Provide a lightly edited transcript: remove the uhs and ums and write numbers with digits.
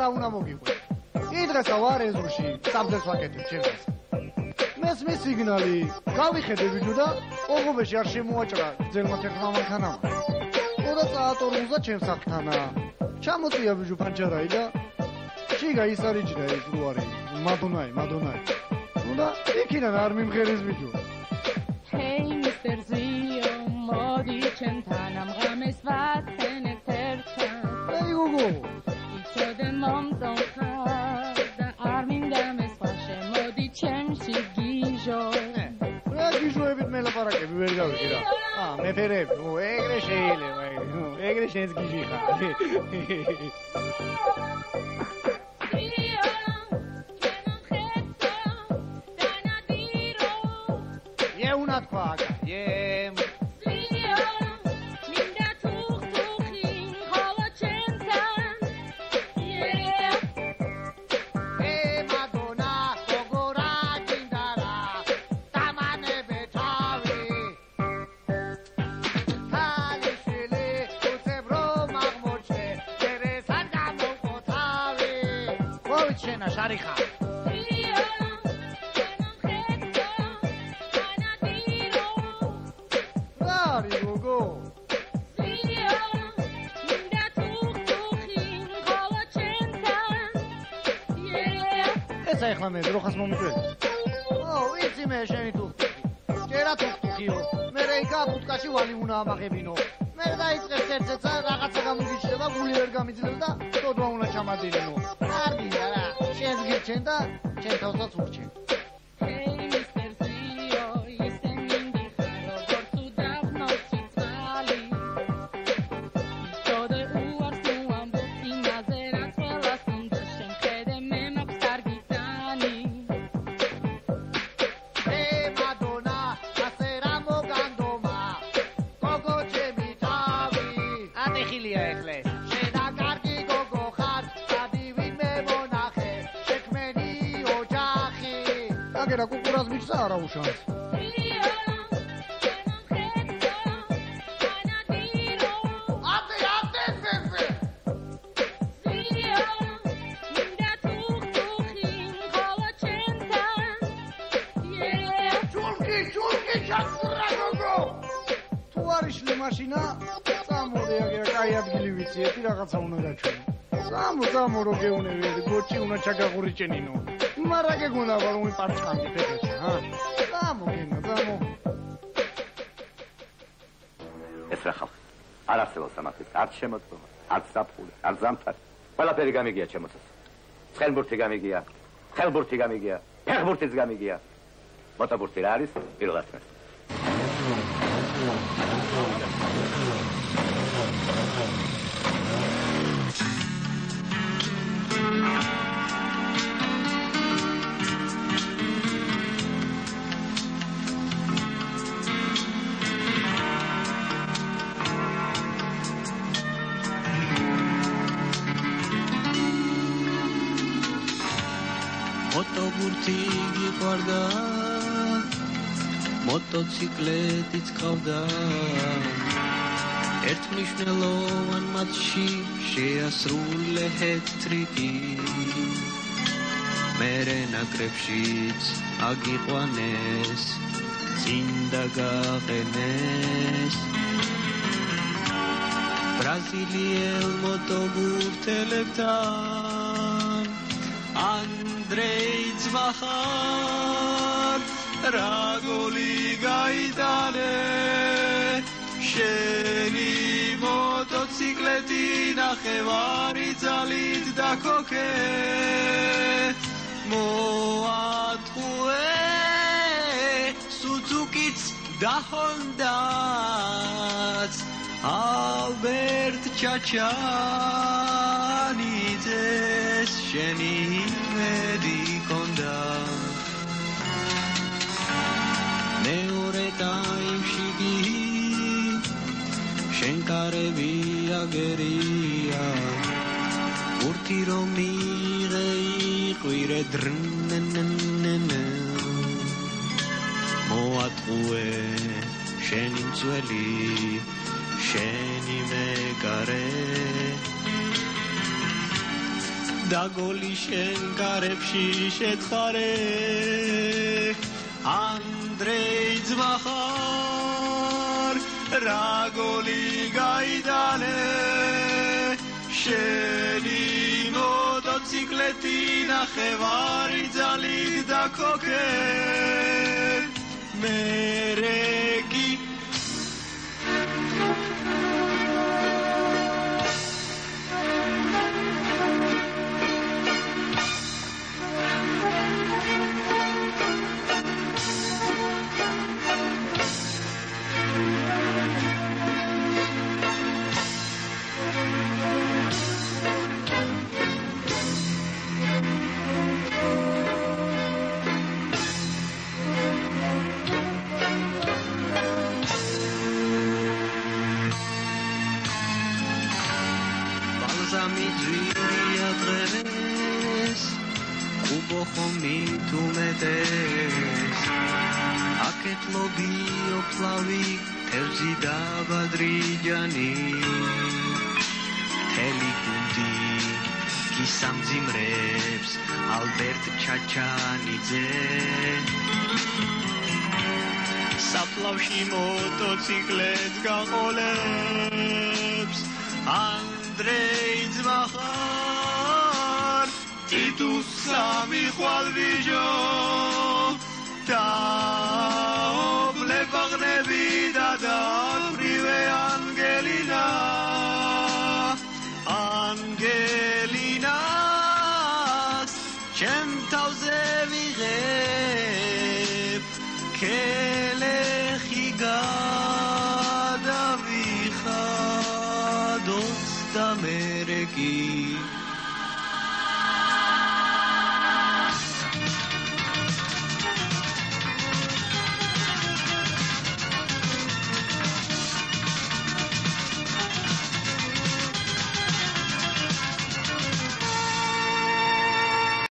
რა უნდა მოგიყვე. იდრესა ვარ ეზოში, სამდეს ვაკეთებ ჩემს. მესმის სიგნალი, გავიხედე ვიდეო და ოღობეში არ შემოაჭრა ძელმა თერხმა მანქანამ. ოდა წაატორმუზა ჩემს აქთანა. ჩამოწია ბიჭო პანჩარაი და შიგა ის არიჯდა ეს რუარი, მადონაი. ოდა იქიდან არ მიმღერეს ბიჭო. Hey Mr. Zio, მოდი ჩემთან ამ ღამეს ვაცენებთ ერთად. Hey Gogo. იცოდე მომწონხარ და არ მინდა მესხვა შემოდი ჩემში გიჟო. რა გიჟოებით მელაპარაკები ვერ გავიგე რა. მეფერები, ეგრე შეიძლება, ეგრე შენს გიჟი ხარ. შარიხა Rari Gogo ეს ახლა მე როხას მომიყვეს ვიცი მე შენი თუხი ჯერა თუხიო მე რეიკა ფუტკაში ვალი უნდა ამაღებინო მე დაიწყეს ერთ-ერთსა რაღაცა გამიგიჩნდება გული ვერ გამიძლებ და თოდვა უნდა ჩამადინო არ მინდა რა შენს გირჩენ და ჩემ თავსაც ურჩენ რა კუკურას მიჩა არა უშავს თუ არის მაშინა სამოდი აგერა კაი ადგილი ვიცი ეთი რაღაცა უნდა გაჩვენო სამო რო გეუნები გოჩი უნდა ჩაგაღურიჭენინო მარა გეგონა რომ მიპარჩხანდი ფეხებში გამოგენა ეს რა ხალხი არ არსებობს ამათის არც შემოწმება არც საფული არც ზამთარი ყველაფერი გამიგია ჩემოცას ცხელბურთი გამიგია ხელბურთი გამიგია ფეხბურთიც გამიგია მოთაბურთი რა არის პირველად Motoburti giqvarda mototsikletits qavda ertmishnelovan matshi sheasrule hetriki mere nakrepshits agiqvanes tsinda gaqenes Braziliel motoburtelebtan Andrei Zvahar Ragoli gaitane Sheni motocikleti nachevari zalit da koke Moatue Suzukits da Hondats Albert Chachanides Sheni Mediconda Meore time shigi Shenkarevi ageria Urtiro mirei quire drnenenene Moatue Sheni mzueli Sheni megare დაგოლი შენ გარებში შეთხარე ანდრეი ძმახარ რაგოლი გაიდალე შენი მოტოციკლეტი ნახევარი ძალით დაქოქე მერეგი ხომი თუმეტეს აკეთ ლობი ოფლავი თევზი და ბადრიჯანი თელი გუნდი გისამძიმრებს ალბერტ ჩაჩანიძე საფლავში მოტოციკლეტს გაყოლებს ანდრეი ძმახარ Titus sami ხვალვიჟო და ობლებაღნები და დაფრივე ანგელინა ანგელინას ჩემ თავზე ვიღებ კელეხი გადავიხადოს და მერე კი